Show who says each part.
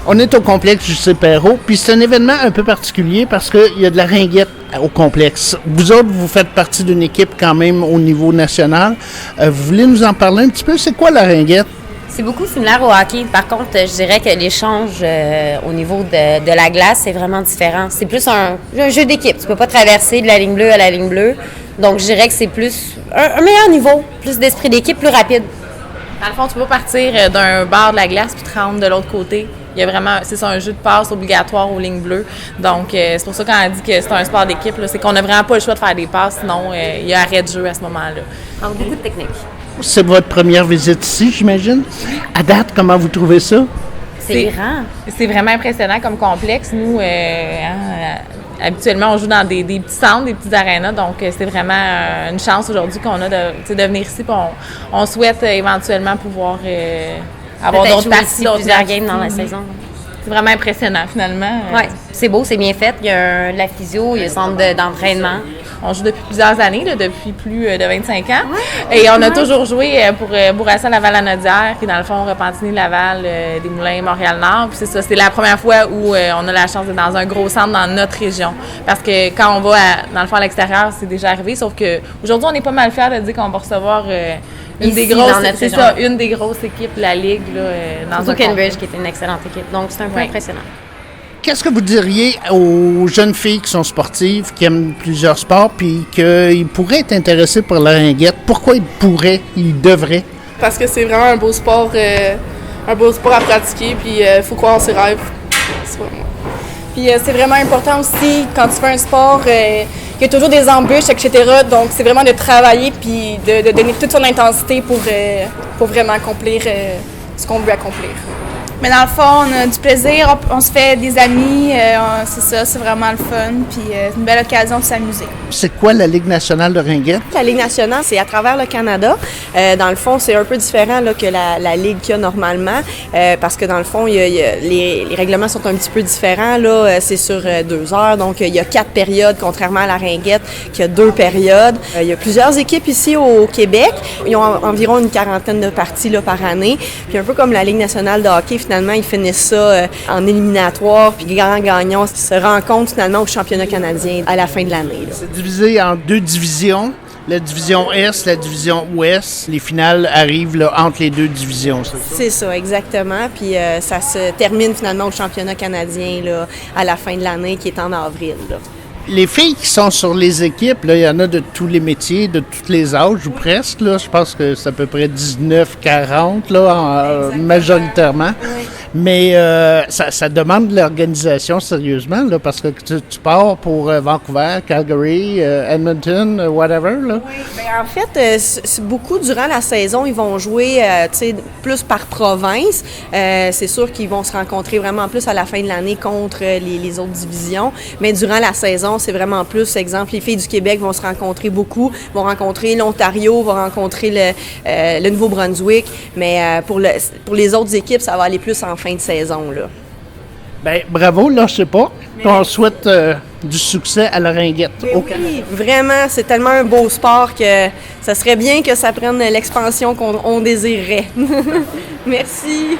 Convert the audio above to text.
Speaker 1: On est au complexe Justin Perrault, puis c'est un événement un peu particulier parce qu'il y a de la ringuette au complexe. Vous autres, vous faites partie d'une équipe quand même au niveau national. Vous voulez nous en parler un petit peu? C'est quoi la ringuette?
Speaker 2: C'est beaucoup similaire au hockey. Par contre, je dirais que l'échange au niveau de la glace, c'est vraiment différent. C'est plus un jeu d'équipe. Tu peux pas traverser de la ligne bleue à la ligne bleue. Donc, je dirais que c'est plus un meilleur niveau, plus d'esprit d'équipe, plus rapide.
Speaker 3: Dans le fond, tu peux pas partir d'un bord de la glace puis te rendre de l'autre côté. Il y a vraiment, c'est ça, un jeu de passe obligatoire aux lignes bleues. Donc, c'est pour ça qu'on dit que c'est un sport d'équipe, là, c'est qu'on n'a vraiment pas le choix de faire des passes, sinon il y a arrêt de jeu à ce moment-là.
Speaker 2: Donc, beaucoup de techniques.
Speaker 1: C'est votre première visite ici, j'imagine. À date, comment vous trouvez ça?
Speaker 2: C'est grand.
Speaker 3: C'est vraiment impressionnant comme complexe. Nous, habituellement, on joue dans des petits centres, des petits arénas, donc c'est vraiment une chance aujourd'hui qu'on a de venir ici. On souhaite éventuellement pouvoir avoir d'autres parties,
Speaker 2: plusieurs games dans la saison.
Speaker 3: C'est vraiment impressionnant, finalement.
Speaker 2: Oui, c'est beau, c'est bien fait. Il y a de la physio, il y a un centre d'entraînement.
Speaker 3: On joue depuis plusieurs années, là, depuis plus de 25 ans. Ouais, et on a toujours joué pour Bourassa, Laval-Lanaudière, qui est dans le fond Repentigny-Laval, des Moulins, Montréal-Nord. Puis c'est ça, c'est la première fois où on a la chance d'être dans un gros centre dans notre région. Parce que quand on va, dans le fond, à l'extérieur, c'est déjà arrivé. Sauf qu'aujourd'hui, on est pas mal fiers de dire qu'on va recevoir une des grosses équipes de la Ligue. Là, dans
Speaker 2: Cambridge, qui est une excellente équipe. Donc, c'est un peu impressionnant.
Speaker 1: Qu'est-ce que vous diriez aux jeunes filles qui sont sportives, qui aiment plusieurs sports, puis qu'ils pourraient être intéressés par la ringuette? Pourquoi ils devraient?
Speaker 4: Parce que c'est vraiment un beau sport à pratiquer, puis il faut croire en ses rêves. Puis c'est vraiment important aussi, quand tu fais un sport, il y a toujours des embûches, etc. Donc c'est vraiment de travailler, puis de donner toute son intensité pour vraiment accomplir ce qu'on veut accomplir.
Speaker 5: Mais dans le fond, on a du plaisir, on se fait des amis, c'est ça, c'est vraiment le fun, puis c'est une belle occasion de s'amuser.
Speaker 1: C'est quoi la Ligue nationale de ringuette?
Speaker 6: La Ligue nationale, c'est à travers le Canada. Dans le fond, c'est un peu différent là, que la Ligue qu'il y a normalement, parce que dans le fond, les règlements sont un petit peu différents. Là, c'est sur 2 heures, donc il y a 4 périodes, contrairement à la ringuette, qui a 2 périodes. Il y a plusieurs équipes ici au Québec. Ils ont environ une quarantaine de parties là, par année. Puis un peu comme la Ligue nationale de hockey, finalement, ils finissent ça en éliminatoire, puis gagnant se rencontrent finalement au championnat canadien à la fin de l'année. Là.
Speaker 1: C'est divisé en 2 divisions, la division Est, la division Ouest. Les finales arrivent là, entre les 2 divisions, c'est ça?
Speaker 6: C'est ça, exactement. Puis ça se termine finalement au championnat canadien là, à la fin de l'année, qui est en avril. Là.
Speaker 1: Les filles qui sont sur les équipes, là, il y en a de tous les métiers, de tous les âges, ou presque. Là. Je pense que c'est à peu près 19-40, là, majoritairement. Oui. Mais ça demande de l'organisation sérieusement, là, parce que tu pars pour Vancouver, Calgary, Edmonton, whatever. Là.
Speaker 6: Oui, bien, en fait, c'est beaucoup durant la saison, ils vont jouer plus par province. C'est sûr qu'ils vont se rencontrer vraiment plus à la fin de l'année contre les autres divisions. Mais durant la saison, c'est vraiment plus, exemple, les filles du Québec vont se rencontrer beaucoup, vont rencontrer l'Ontario, vont rencontrer le Nouveau-Brunswick. Mais pour les autres équipes, ça va aller plus en fin de saison. Là.
Speaker 1: Bien, bravo, là, je sais pas. On souhaite du succès à la ringuette.
Speaker 6: Oui, vraiment, c'est tellement un beau sport que ça serait bien que ça prenne l'expansion qu'on désirerait. Merci.